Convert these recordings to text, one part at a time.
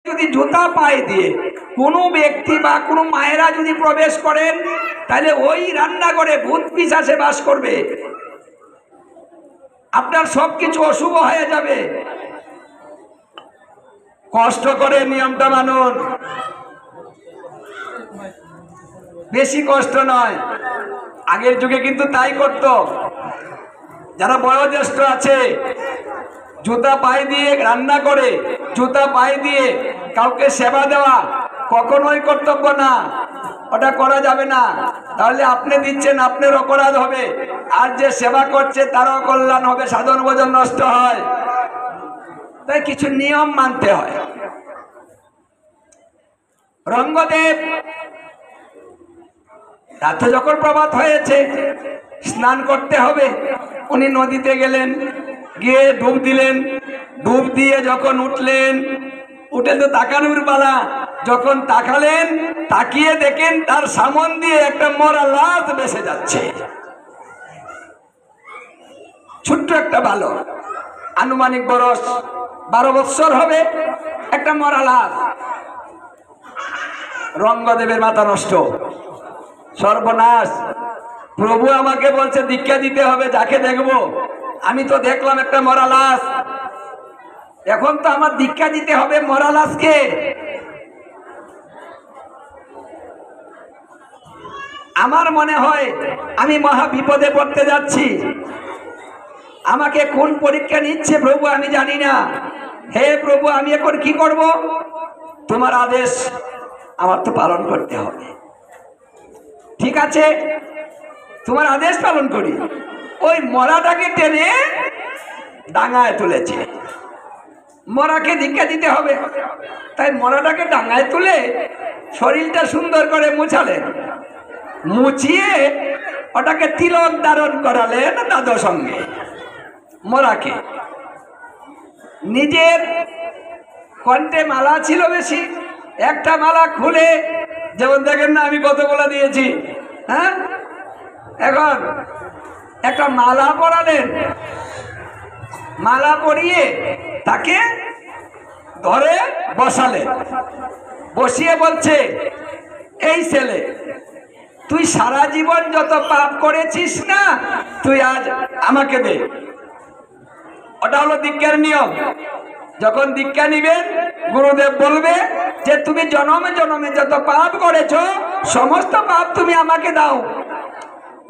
যদি জুতা পায়ে দিয়ে কোনো ব্যক্তি বা কোনো মায়েরা যদি প্রবেশ করেন, তাহলে ওই রান্নাঘরে ভূত পিশাচে বাস করবে, আপনার সবকিছু অশুভ হয়ে যাবে। কষ্ট করে নিয়মটা মানুন, বেশি কষ্ট নয়। আগের যুগে কিন্তু তাই করত। যারা বয়োজ্যেষ্ঠ আছে জুতা পায়ে দিয়ে রান্না করে, জুতা পায়ে দিয়ে কাউকে সেবা দেওয়া কখনোই কর্তব্য না, ওটা করা যাবে না। তাহলে আপনি দিচ্ছেন, আপনার অপরাধ হবে, আর যে সেবা করছে তারও কল্যাণ হবে, সাধন ভোজন নষ্ট হয়। তাই কিছু নিয়ম মানতে হয়। রঙ্গদেব রাতে যখন প্রভাত হয়েছে, স্নান করতে হবে, উনি নদীতে গেলেন, গিয়ে ডুব দিলেন। ডুব দিয়ে যখন উঠলেন, উঠে তো তাকানোর পালা, যখন তাকালেন, তাকিয়ে দেখেন তার সামন দিয়ে একটা মরা লাশ ভেসে যাচ্ছে। ছোট্ট একটা বালক, আনুমানিক বয়স 12 বৎসর হবে, একটা মরা লাশ। রঙ্গদেবের মাথা নষ্ট, সর্বনাশ, প্রভু আমাকে বলছে দীক্ষা দিতে হবে, যাকে দেখবো। আমি তো দেখলাম একটা মরা লাশ, এখন তো আমার দীক্ষা দিতে হবে মরা লাশকে। আমার মনে হয় আমি মহা বিপদে পড়তে যাচ্ছি। আমাকে কোন পরীক্ষা নিচ্ছে প্রভু আমি জানি না। হে প্রভু, আমি এখন কি করব? তোমার আদেশ আমার তো পালন করতে হবে। ঠিক আছে, তোমার আদেশ পালন করি। ওই মরাটাকে টেনে ডাঙায় তুলেছে, মরাকে দীক্ষা দিতে হবে। তাই মরাটাকে ডাঙায় তুলে শরীরটা সুন্দর করে মুছালেন, মুছিয়ে ওটাকে তিলক ধারণ করালেন দাদর সঙ্গে। মরাকে নিজের কণ্ঠে মালা ছিল বেশি, একটা মালা খুলে, যেমন দেখেন না আমি কতগুলো দিয়েছি, হ্যাঁ, এখন একটা মালা পরালেন। মালা পরিয়ে তাকে ধরে বসালেন, বসিয়ে বলছে, এই ছেলে, তুই সারা জীবন যত পাপ করেছিস না, তুই আজ আমাকে দে। ওটা হলো দীক্ষার নিয়ম। যখন দীক্ষা নিবেন, গুরুদেব বলবে যে তুমি জন্মে জন্মে যত পাপ করেছো, সমস্ত পাপ তুমি আমাকে দাও,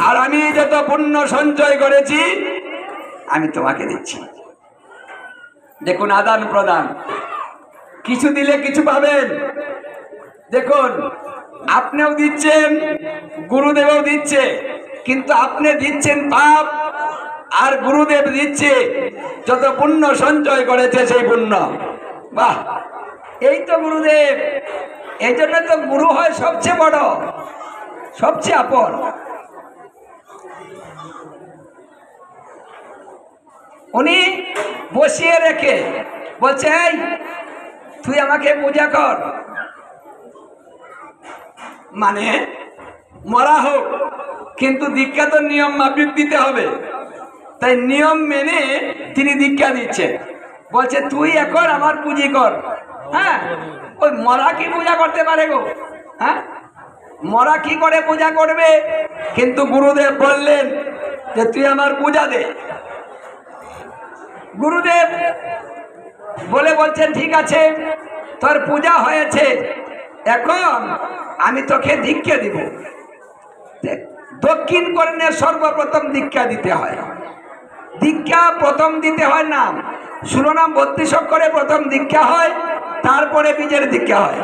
আর আমি যত পুণ্য সঞ্চয় করেছি আমি তোমাকে দিচ্ছি। দেখুন, আদান প্রদান, কিছু দিলে কিছু পাবেন। দেখুন, আপনিও দিচ্ছেন, গুরুদেবও দিচ্ছে, কিন্তু আপনি দিচ্ছেন পাপ, আর গুরুদেব দিচ্ছে যত পুণ্য সঞ্চয় করেছে সেই পুণ্য। বাহ, এই তো গুরুদেব। এই জন্য তো গুরু হয় সবচেয়ে বড়, সবচেয়ে আপন। উনি বসিয়ে রেখে বলছে, এই তুই আমাকে পূজা কর। মানে মরা হোক, কিন্তু দীক্ষা তো নিয়ম মাফিক দিতে হবে। তাই নিয়ম মেনে তিনি দীক্ষা দিচ্ছেন। বলছে তুই এখন আমার পুঁজি কর। হ্যাঁ, ওই মরা কি পূজা করতে পারে গো? হ্যাঁ, মরা কি করে পূজা করবে? কিন্তু গুরুদেব বললেন যে তুই আমার পূজা দে। গুরুদেব বলে বলছেন, ঠিক আছে, তোর পূজা হয়েছে, এখন আমি তোকে দীক্ষা দিব। দক্ষিণ কর্ণে সর্বপ্রথম দীক্ষা দিতে হয়। দীক্ষা প্রথম দিতে হয় নাম, শিরোনাম 32 অক্ষরে প্রথম দীক্ষা হয়, তারপরে বীজের দীক্ষা হয়।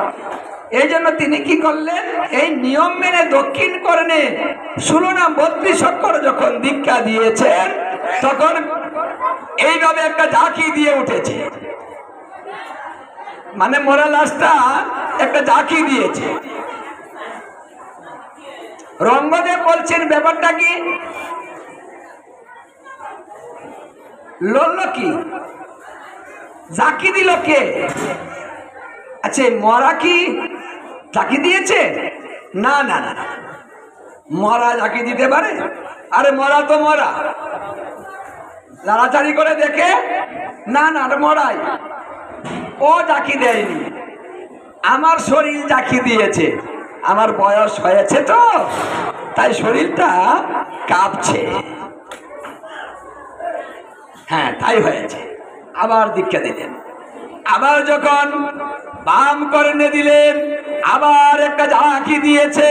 এই জন্য তিনি কি করলেন, এই নিয়ম মেনে দক্ষিণ কর্ণে শিরোনাম 32 অক্ষর যখন দীক্ষা দিয়েছেন, তখন এইভাবে একটা ঝাঁকি দিয়ে উঠেছে। মানে মরা লাশটা একটা ঝাঁকি দিয়েছে। রঙ্গদেব বলছেন, ব্যাপারটা কি? লড়ল কি? ঝাঁকি দিল কে? আচ্ছা, মরা কি ঝাঁকি দিয়েছে? না না না, মরা ঝাঁকি দিতে পারে? আরে মরা তো মরা। লাড়াচাড়ি করে দেখে, না না, মরাই, ও ঝাঁকি দেয়নি। আমার শরীর জাকি দিয়েছে, আমার বয়স হয়েছে তো তাই শরীরটা কাঁপছে। হ্যাঁ তাই হয়েছে। আবার দীক্ষা দিলেন। আবার যখন বাম কর্ণে দিলেন, আবার একটা ঝাঁকি দিয়েছে।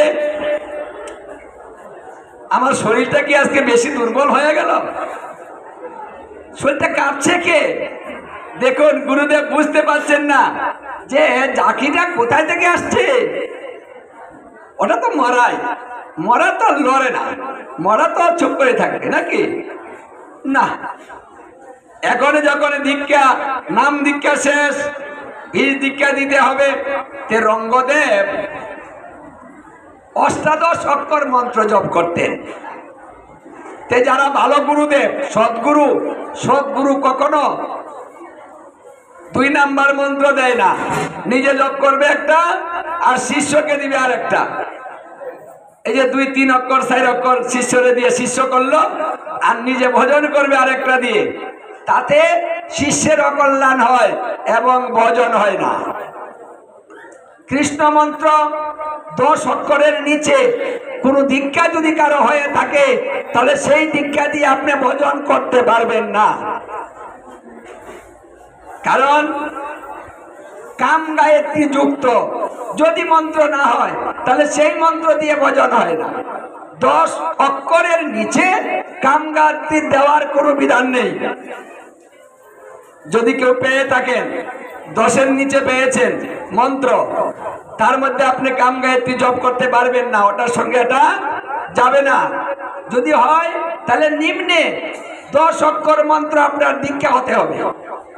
আমার শরীরটা কি আজকে বেশি দুর্বল হয়ে গেল? শরীরটা কাঁপছে কে? দেখুন গুরুদেব বুঝতে পারছেন না যে ঝাঁকিটা কোথায় থেকে আসছে। ওটা তো মরাই, মরা তো লড়ে না, মরা তো চুপ করে থাকবে নাকি না। এখন যখন দীক্ষা, নাম দীক্ষা শেষ, বীজ দীক্ষা দিতে হবে, তে রঙ্গদেব অষ্টাদশ অক্ষর মন্ত্র জপ করতেন। তে যারা ভালো গুরুদেব, সদ্গুরু, সদ্গুরু কখনো 2 নাম্বার মন্ত্র দেয় না। নিজে জপ করবে একটা আর শিষ্যকে দিবে আর একটা। এই যে 2, 3 অক্ষর 4 অক্ষর শিষ্যরে দিয়ে শিষ্য করলো, আর নিজে ভজন করবে আরেকটা দিয়ে। তাতে শিষ্যের অকল্যাণ হয় এবং ভজন হয় না। কৃষ্ণ মন্ত্র 10 অক্ষরের নিচে কোন দীক্ষা যদি কারো হয়ে থাকে তাহলে সেই দীক্ষা দিয়ে আপনি ভজন করতে পারবেন না। কারণ কাম গায়ত্রী যুক্ত যদি মন্ত্র না হয় তাহলে সেই মন্ত্র দিয়ে ভজন হয় না। 10 অক্ষরের নিচে কাম গায়ত্রী দেওয়ার কোনো বিধান নেই। যদি কেউ পেয়ে থাকেন 10-এর নিচে পেয়েছেন মন্ত্র, তার মধ্যে আপনি কাম গায়ত্রী জপ করতে পারবেন না, ওটার সঙ্গে এটা যাবে না। যদি হয় তাহলে নিম্নে 10 অক্ষর মন্ত্র আপনার দীক্ষা হতে হবে,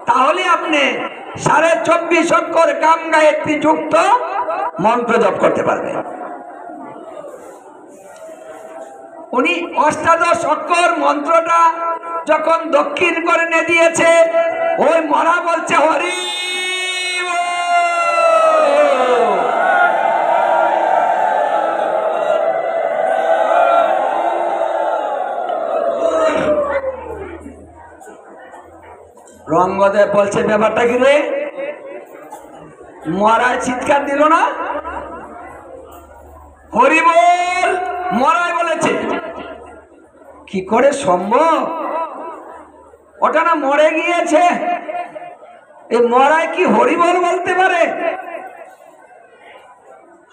তাহলে আপনি 24.5 অক্ষর কাম গায়ত্রী যুক্ত মন্ত্র জপ করতে পারবেন। উনি অষ্টাদশ অক্ষর মন্ত্রটা যখন দক্ষিণ কর্ণে দিয়েছে, ওই মরা বলছে হরি রঙ্গদেব বলছে ব্যাপারটা কি রে, মরায় চিৎকার দিল না? হরি বল, মরায় বলেছে। কি করে সম্ভব? ওটা না মরে গিয়েছে, এই মরায় কি হরি বল বলতে পারে?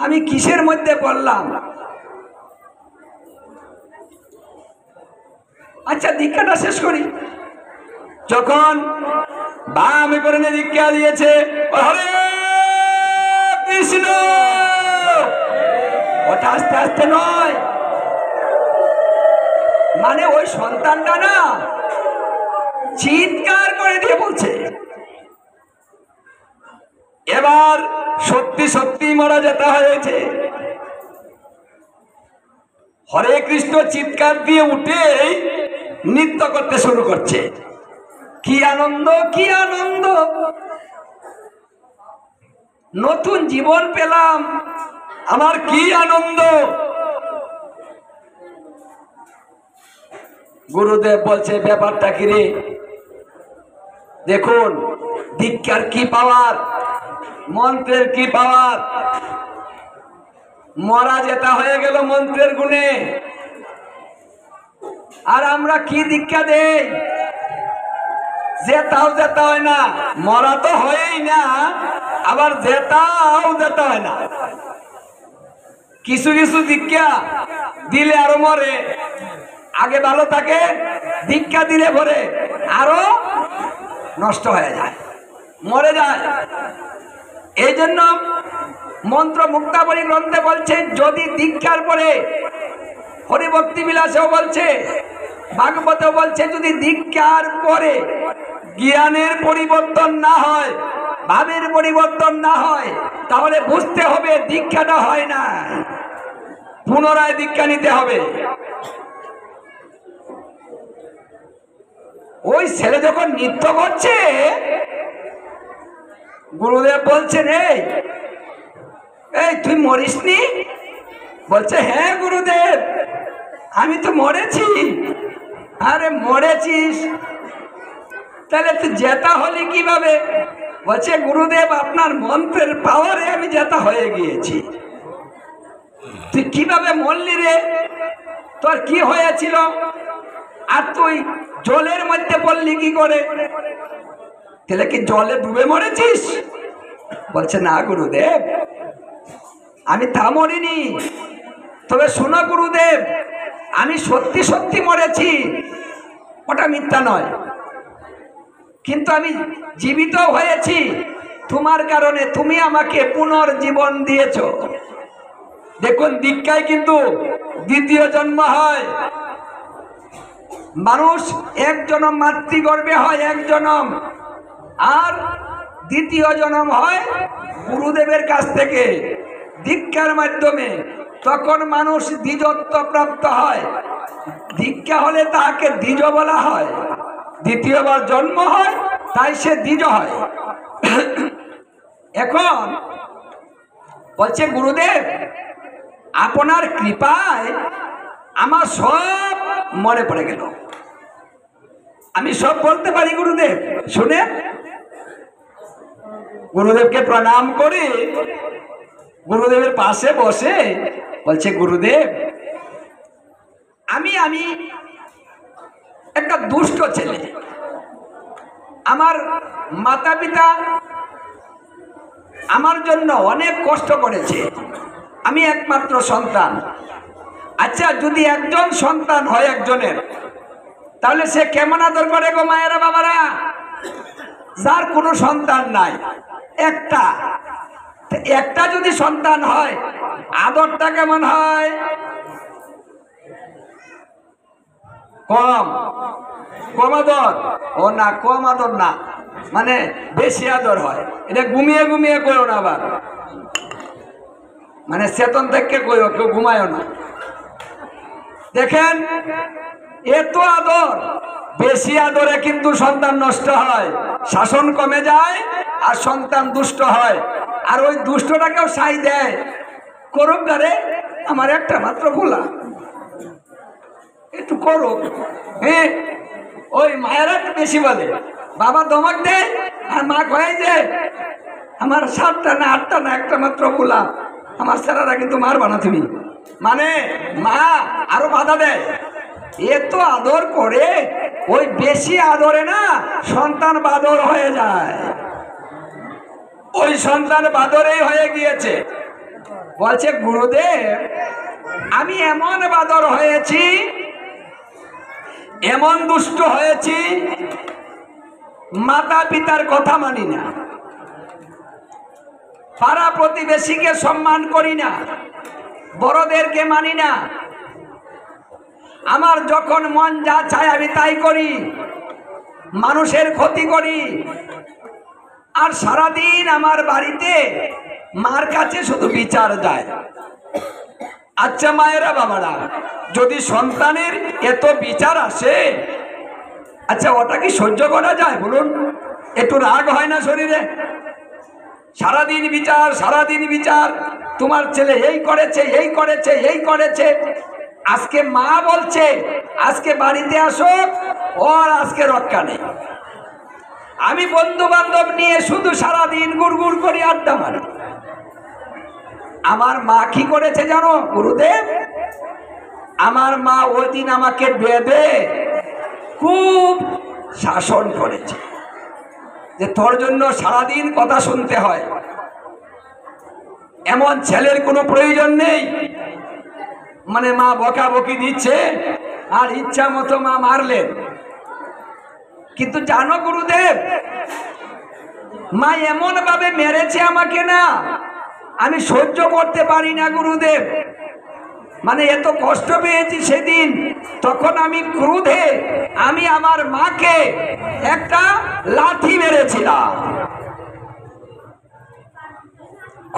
আমি কিসের মধ্যে পড়লাম? আচ্ছা দীক্ষাটা শেষ করি। যখন বাম কর্ণে দীক্ষা দিয়েছে, হরে কৃষ্ণ, ওটা আস্তে আস্তে নয়, মানে ওই সন্তানটা না চিৎকার করে দিয়ে বলছে এবার সত্যি সত্যি মারা যেতে হয়েছে। হরে কৃষ্ণ চিৎকার দিয়ে উঠে নৃত্য করতে শুরু করছে। কি আনন্দ, কি আনন্দ, নতুন জীবন পেলাম, আমার কি আনন্দ। গুরুদেব বলছে ব্যাপারটা কি রে? দেখুন দীক্ষার কি পাওয়ার, মন্ত্রের কি পাওয়ার। মরা যেটা হয়ে গেল মন্ত্রের গুণে, আর আমরা কি দীক্ষা দেই? যেটাও যেতে হয় না, মরা তো হয়ই না, আবার যেটাও যেতে হয় না। কিছু কিছু দীক্ষা দিলে আরো মরে, আগে ভালো থাকে, দীক্ষা দিলে পরে আরো নষ্ট হয়ে যায়, মরে যায়। এই জন্য মন্ত্র মুক্তাবলী গ্রন্থে বলছে যদি দীক্ষার পরে, হরিভক্তি বিলাসেও বলছে, ভাগবতেও বলছে, যদি দীক্ষার পরে জ্ঞানের পরিবর্তন না হয়, ভাবের পরিবর্তন না হয়, তাহলে বুঝতে হবে দীক্ষাটা হয় না, পুনরায় দীক্ষা নিতে হবে। ওই ছেলে যখন নৃত্য করছে, গুরুদেব বলছেন এই তুই মরিসনি? বলছে হ্যাঁ গুরুদেব, আমি তো মরেছি। আরে মরেছিস, তাহলে তুই জেতা হলি কিভাবে? বলছে গুরুদেব আপনার মন্ত্রের পাওয়ারে আমি জেতা হয়ে গিয়েছি। তুই কিভাবে মরলি রে? তোর কি হয়েছিল? আর তুই জলের মধ্যে পড়লি কি করে? তাহলে কি জলে ডুবে মরেছিস? বলছে না গুরুদেব, আমি তা মরিনি। তবে শোনো গুরুদেব, আমি সত্যি সত্যি মরেছি, ওটা মিথ্যা নয়, কিন্তু আমি জীবিত হয়েছি তোমার কারণে। তুমি আমাকে পুনর্জীবন দিয়েছ। দেখুন, দীক্ষায় কিন্তু দ্বিতীয় জন্ম হয়। মানুষ এক জনম মাতৃগর্ভে হয়, এক জনম, আর দ্বিতীয় জন্ম হয় গুরুদেবের কাছ থেকে দীক্ষার মাধ্যমে। তখন মানুষ দ্বিজত্ব প্রাপ্ত হয়। দীক্ষা হলে তাকে দ্বিজ বলা হয়। দ্বিতীয়বার জন্ম হয়, তাই সে দ্বিজ হয়। এখন বলছে গুরুদেব আপনার কৃপায় আমার সব মনে পড়ে গেল, আমি সব বলতে পারি গুরুদেব। শুনে গুরুদেবকে প্রণাম করে গুরুদেবের পাশে বসে বলছে গুরুদেব আমি একটা দুষ্ট ছেলে। আমার মাতা পিতা আমার জন্য অনেক কষ্ট করেছে, আমি একমাত্র সন্তান। আচ্ছা, যদি একজন সন্তান হয় একজনের, তাহলে সে কেমন আদর করে গো মায়েরা বাবারা? যার কোনো সন্তান নাই, একটা যদি সন্তান হয়, আদরটা কেমন হয়? কম আদর? ও না, কম আদর না, মানে বেশি আদর হয়। এটা ঘুমিয়ে ঘুমিয়ে করো না, আবার মানে চেতন থেকে কইও, কেউ ঘুমায়ও না। দেখেন, এত আদর, বেশি আদরে কিন্তু সন্তান নষ্ট হয়, শাসন কমে যায়, আর সন্তান দুষ্ট হয়। আর ওই দুষ্টটাকেও সাই দেয়, করুক গারে, আমার একটা মাত্র ভোলা, একটু করুক। হ্যাঁ, ওই মায়েরা একটু বেশি বলে, বাবা ধমক দেয়, আর মা কয়ে যে আমার 7টা না 8টা না একটা মাত্র ভোলা, আমার ছেলেরা কিন্তু মারবা না তুমি। মানে মা আরো বাধা দেয়, এত আদর করে, ওই বেশি আদরে না সন্তান বাদর হয়ে যায়। ওই সন্তান বাদরেই হয়ে গিয়েছে। বলছে গুরুদেব আমি এমন বাদর হয়েছি, এমন দুষ্ট হয়েছি, মাতা পিতার কথা মানি না, পাড়া প্রতিবেশীকে সম্মান করি না, বড়দেরকে মানি না, আমার যখন মন যা চায় আমি তাই করি, মানুষের ক্ষতি করি। আর সারাদিন আমার বাড়িতে মার কাছে শুধু বিচার যায়। আচ্ছা মায়েরা বাবারা, যদি সন্তানের এত বিচার আসে, আচ্ছা ওটা কি সহ্য করা যায় বলুন? একটু রাগ হয় না শরীরে? সারাদিন বিচার, সারাদিন বিচার, তোমার ছেলে এই করেছে, এই করেছে, এই করেছে। আজকে মা বলছে আজকে বাড়িতে আসো, ওর আজকে রক্ষা নেই। আমি বন্ধু বান্ধব নিয়ে শুধু সারাদিন গুড়গুড় করে আড্ডা মারি। আমার মা কি করেছে জানো গুরুদেব? আমার মা ওই দিন আমাকে বেঁধে খুব শাসন করেছে, যে তোর জন্য সারাদিন কথা শুনতে হয়, এমন ছেলের কোনো প্রয়োজন নেই। মানে মা বকাবকি দিচ্ছে, আর ইচ্ছা মতো মা মারলেন। কিন্তু জানো গুরুদেব, মা এমন ভাবে মেরেছে আমাকে না, আমি সহ্য করতে পারি না গুরুদেব। মানে এত কষ্ট পেয়েছি সেদিন। তখন আমি ক্রোধে আমি আমার মাকে একটা লাথি মেরেছিলাম।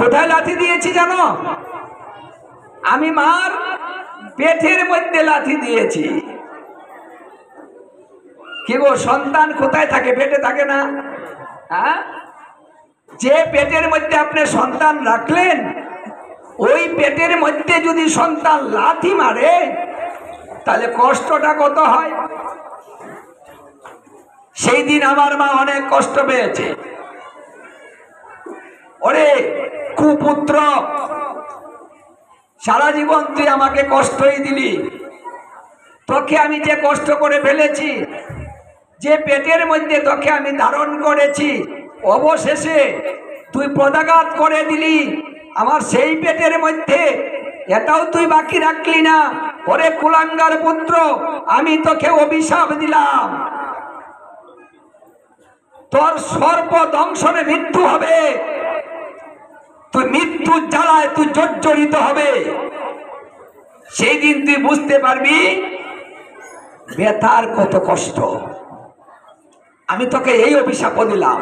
কোথায় লাথি দিয়েছি জানো? আমি মার পেটের মধ্যে লাথি দিয়েছি। কি গো, সন্তান কোথায় থাকে? পেটে থাকে না? হ্যাঁ, যে পেটের মধ্যে আপনি সন্তান রাখলেন, ওই পেটের মধ্যে যদি সন্তান লাথি মারে, তাহলে কষ্টটা কত হয়? সেই দিন আমার মা অনেক কষ্ট পেয়েছে। ওরে কুপুত্র, সারা জীবন তুই আমাকে কষ্টই দিলি। তোকে আমি যে কষ্ট করে ফেলেছি, যে পেটের মধ্যে তোকে আমি ধারণ করেছি, অবশেষে তুই পদাঘাত করে দিলি আমার সেই পেটের মধ্যে। এটাও তুই বাকি রাখলি না। ওরে কুলাঙ্গার পুত্র, আমি তোকে অভিশাপ দিলাম, তোর সর্প দংশনে মৃত্যু হবে। তুই মৃত্যুর জ্বালায় তুই জর্জরিত হবে। সেই দিন তুই বুঝতে পারবি ব্যথার কত কষ্ট। আমি তোকে এই অভিশাপ দিলাম।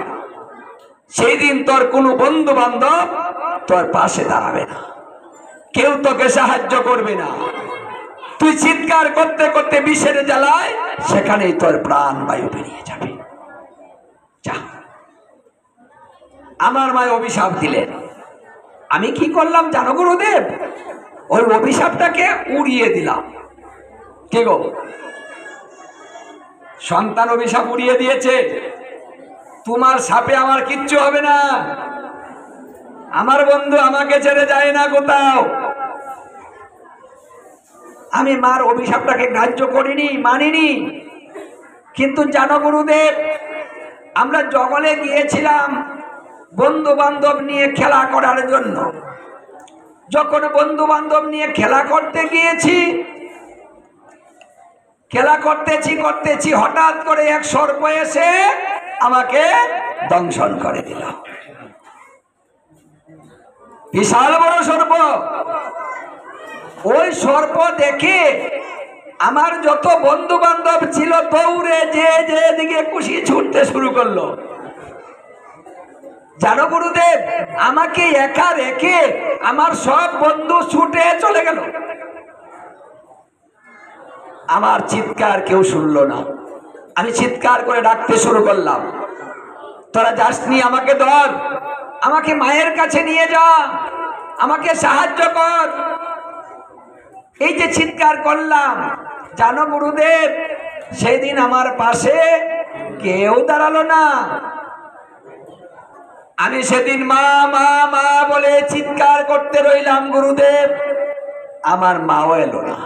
সেই দিন তোর কোনো বন্ধু বান্ধব তোর পাশে দাঁড়াবে না, কেউ তোকে সাহায্য করবে না। তুই চিৎকার করতে করতে বিষের জ্বালায় সেখানেই তোর প্রাণ বায়ু বেরিয়ে যাবে। যা। আমার মায় অভিশাপ দিলেন। আমি কি করলাম জানো গুরুদেব? ওই অভিশাপটাকে উড়িয়ে দিলাম। কে গো? সন্তান অভিশাপ উড়িয়ে দিয়েছে। তোমার সাপে আমার কিচ্ছু হবে না। আমার বন্ধু আমাকে ছেড়ে যায় না কোথাও। আমি মার অভিশাপটাকে গ্রাহ্য করিনি, মানিনি। কিন্তু জানো গুরুদেব, আমরা জঙ্গলে গিয়েছিলাম বন্ধু বান্ধব নিয়ে খেলা করার জন্য। যখন বন্ধু বান্ধব নিয়ে খেলা করতে গিয়েছি, খেলা করতেছি হঠাৎ করে এক সর্প এসে আমাকে দংশন করে দিল। বিশাল বড় সর্প। ওই সর্প দেখে আমার যত বন্ধু বান্ধব ছিল দৌড়ে যে দিকে খুশি ছুটতে শুরু করলো। জানো গুরুদেব, আমাকে একা রেখে আমার সব বন্ধু ছুটে চলে গেল। আমার চিৎকার কেউ শুনলো না। আমি চিৎকার করে ডাকতে শুরু করলাম, তোরা যাসনি, আমাকে ধর, আমাকে মায়ের কাছে নিয়ে যা, আমাকে সাহায্য কর। এই যে চিৎকার করলাম, জানো গুরুদেব, সেদিন আমার পাশে কেউ দাঁড়ালো না। আমি সেদিন মা মা মা বলে চিৎকার করতে রইলাম গুরুদেব, আমার মাও এলো না।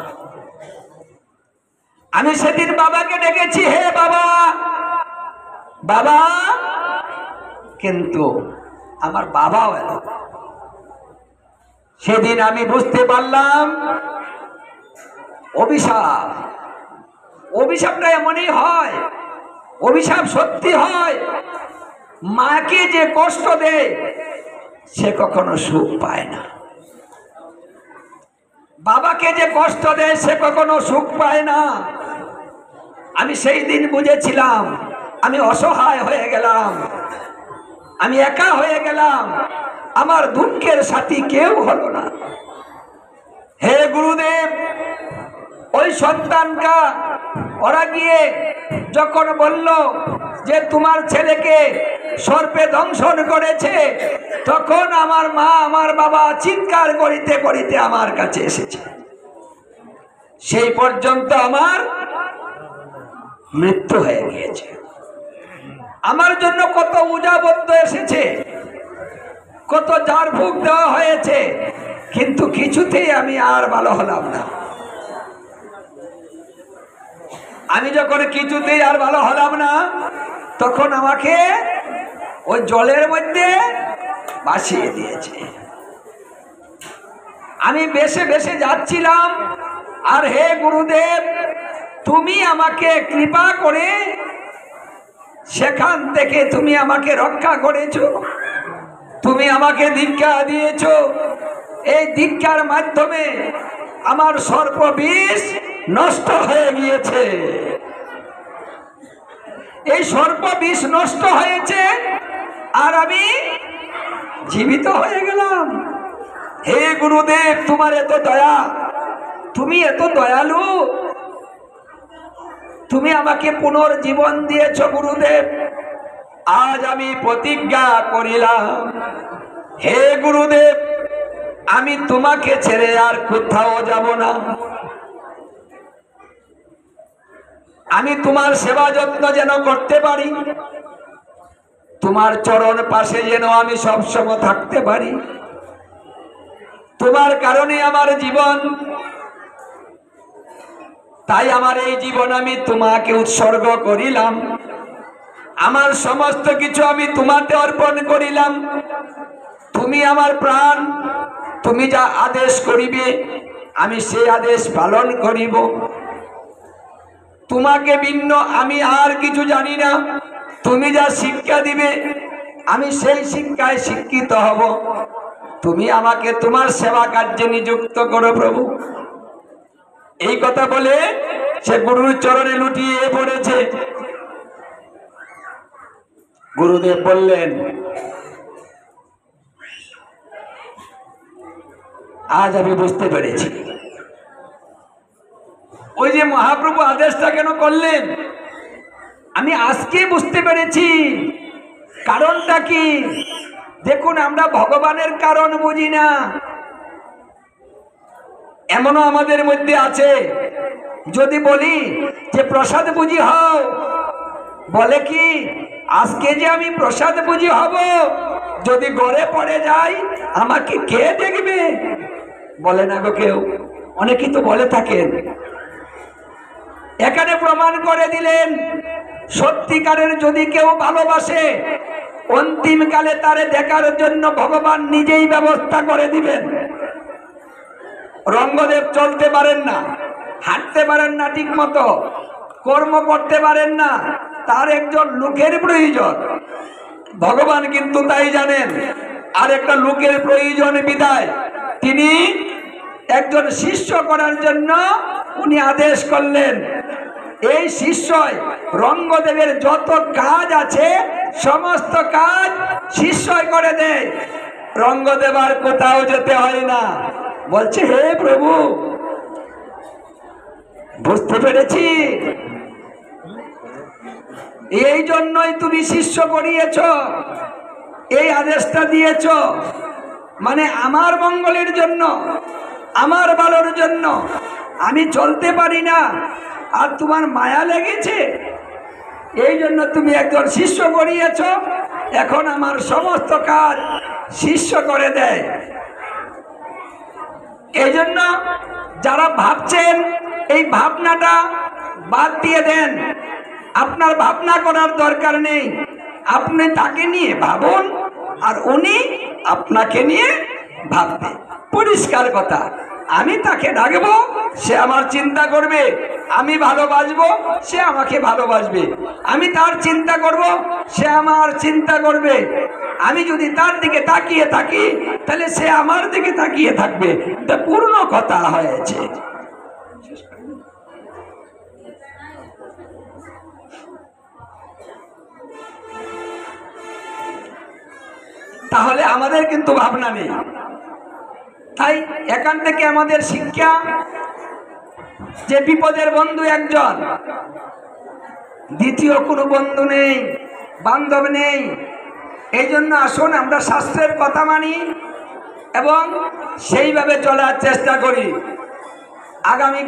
আমি সেদিন বাবাকে ডেকেছি, হে বাবা বাবা, কিন্তু আমার বাবাও এলো না। সেদিন আমি বুঝতে পারলাম অভিশাপ, অভিশাপটা এমনই হয়। অভিশাপ সত্যি হয়। মাকে যে কষ্ট দেয় সে কখনো সুখ পায় না। বাবাকে যে কষ্ট দেয় সে কখনো সুখ পায় না। আমি সেই দিন বুঝেছিলাম আমি অসহায় হয়ে গেলাম, আমি একা হয়ে গেলাম, আমার দুঃখের সাথী কেউ হলো না। হে গুরুদেব, ওই সন্তানটা ওরা গিয়ে যখন বলল যে তোমার ছেলেকে সর্পে দংশন করেছে, তখন আমার মা আমার বাবা চিৎকার করিতে করিতে আমার কাছে এসেছে। সেই পর্যন্ত আমার মৃত্যু হয়ে গিয়েছে। আমার জন্য কত উজাবদ্ধ এসেছে, কত ঝাড়ফুঁক দেওয়া হয়েছে, কিন্তু কিছুতেই আমি আর ভালো হলাম না। আমি যখন কিছুতেই আর ভালো হলাম না, তখন আমাকে ওই জলের মধ্যে ভাসিয়ে দিয়েছে। আমি বেশে বেশে যাচ্ছিলাম, আর হে গুরুদেব, তুমি আমাকে কৃপা করে সেখান থেকে তুমি আমাকে রক্ষা করেছো, তুমি আমাকে দীক্ষা দিয়েছো। এই দীক্ষার মাধ্যমে আমার সর্প বিষ নষ্ট হয়ে গিয়েছে। এই সর্প বিষ নষ্ট হয়েছে আর আমি জীবিত হয়ে গেলাম। হে গুরুদেব, তোমার এত দয়া, তুমি এত দয়ালু, তুমি আমাকে পুনর্জীবন দিয়েছ গুরুদেব। আজ আমি প্রতিজ্ঞা করিলাম, হে গুরুদেব, আমি তোমাকে ছেড়ে আর কোথাও যাব না। আমি তোমার সেবা যত্ন যেন করতে পারি, তোমার চরণ পাশে যেন আমি সবসময় থাকতে পারি। তোমার কারণে আমার জীবন, তাই আমার এই জীবন আমি তোমাকে উৎসর্গ করিলাম। আমার সমস্ত কিছু আমি তোমাতে অর্পণ করিলাম। তুমি আমার প্রাণ, তুমি যা আদেশ করিবে আমি সেই আদেশ পালন করিব। তোমাকে ভিন্ন আমি আর কিছু জানি না। তুমি যা শিক্ষা দিবে আমি সেই শিক্ষায় শিক্ষিত হব। তুমি আমাকে তোমার সেবা কার্যে নিযুক্ত করো প্রভু। এই কথা বলে সে গুরুর চরণে লুটিয়ে পড়েছে। গুরুদেব বললেন, আজ আমি বুঝতে পেরেছি ওই যে মহাপ্রভু আদেশটা কেন করলেন, আমি আজকে বুঝতে পেরেছি। কারণটা কি? দেখুন, আমরা ভগবানের কারণ বুঝি না। এমনও আমাদের মধ্যে আছে, যদি বলি যে প্রসাদ বুঝি হও, বলে কি আজকে যে আমি প্রসাদ বুঝি হব, যদি গড়ে পড়ে যাই আমাকে কে দেখবে? বলে না গো কেউ, অনেকেই তো বলে থাকেন। এখানে প্রমাণ করে দিলেন, সত্যিকারের যদি কেউ ভালোবাসে অন্তিমকালে তারে দেখার জন্য ভগবান নিজেই ব্যবস্থা করে দিবেন। রঙ্গদেব চলতে পারেন না, হাঁটতে পারেন না, ঠিক মতো কর্ম করতে পারেন না, তার একজন লোকের প্রয়োজন। ভগবান কিন্তু তাই জানেন, আর একটা লোকের প্রয়োজন বিধায় তিনি একজন শিষ্য করার জন্য উনি আদেশ করলেন। এই শিষ্যই রঙ্গদেবের যত কাজ আছে সমস্ত কাজ শিষ্যই করে দেয়। রঙ্গদেব আর কোথাও যেতে হয় না। বলছে, হে প্রভু, বুঝতে পেরেছি, এই জন্যই তুমি শিষ্য করিয়েছ, এই আদেশটা দিয়েছ, মানে আমার মঙ্গলের জন্য, আমার ভালোর জন্য। আমি চলতে পারি না আর তোমার মায়া লেগেছে, এই জন্য তুমি একজন শিষ্য করিয়েছ। এখন আমার সমস্ত কাজ শিষ্য করে দেয়। এই জন্য যারা ভাবছেন এই ভাবনাটা বাদ দিয়ে দেন। আপনার ভাবনা করার দরকার নেই। আপনি তাকে নিয়ে ভাবুন আর উনি আপনাকে নিয়ে ভাববে। পরিষ্কার কথা। আমি তাকে ডাকবো, সে আমার চিন্তা করবে। আমি ভালোবাসবো, সে আমাকে ভালোবাসবে। আমি তার চিন্তা করব, সে আমার চিন্তা করবে। আমি যদি তার দিকে তাকিয়ে থাকি তাহলে সে আমার দিকে তাকিয়ে থাকবে। এটা পূর্ণ কথা হয়েছে। তাহলে আমাদের কিন্তু ভাবনা নেই। তাই এখান থেকে আমাদের শিক্ষা যে বিপদের বন্ধু একজন, দ্বিতীয় কোনো বন্ধু নেই, বান্ধব নেই। এই জন্য আসুন আমরা শাস্ত্রের কথা মানি এবং সেইভাবে চলার চেষ্টা করি। আগামী